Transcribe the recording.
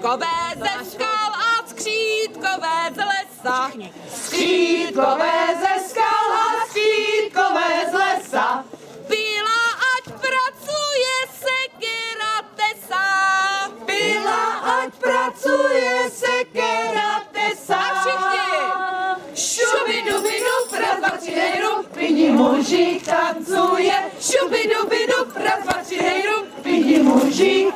Skřítkové ze skal a skřítkové z lesa. Skřítkové ze skal a skřítkové z lesa. Pila, ať pracuje sekera tesa. Pila, ať pracuje sekera tesa. A všichni. Šubidubidu, prazvaci hejru, pidi mužík tancuje. Šubidubidu, prazvaci hejru, pidi mužík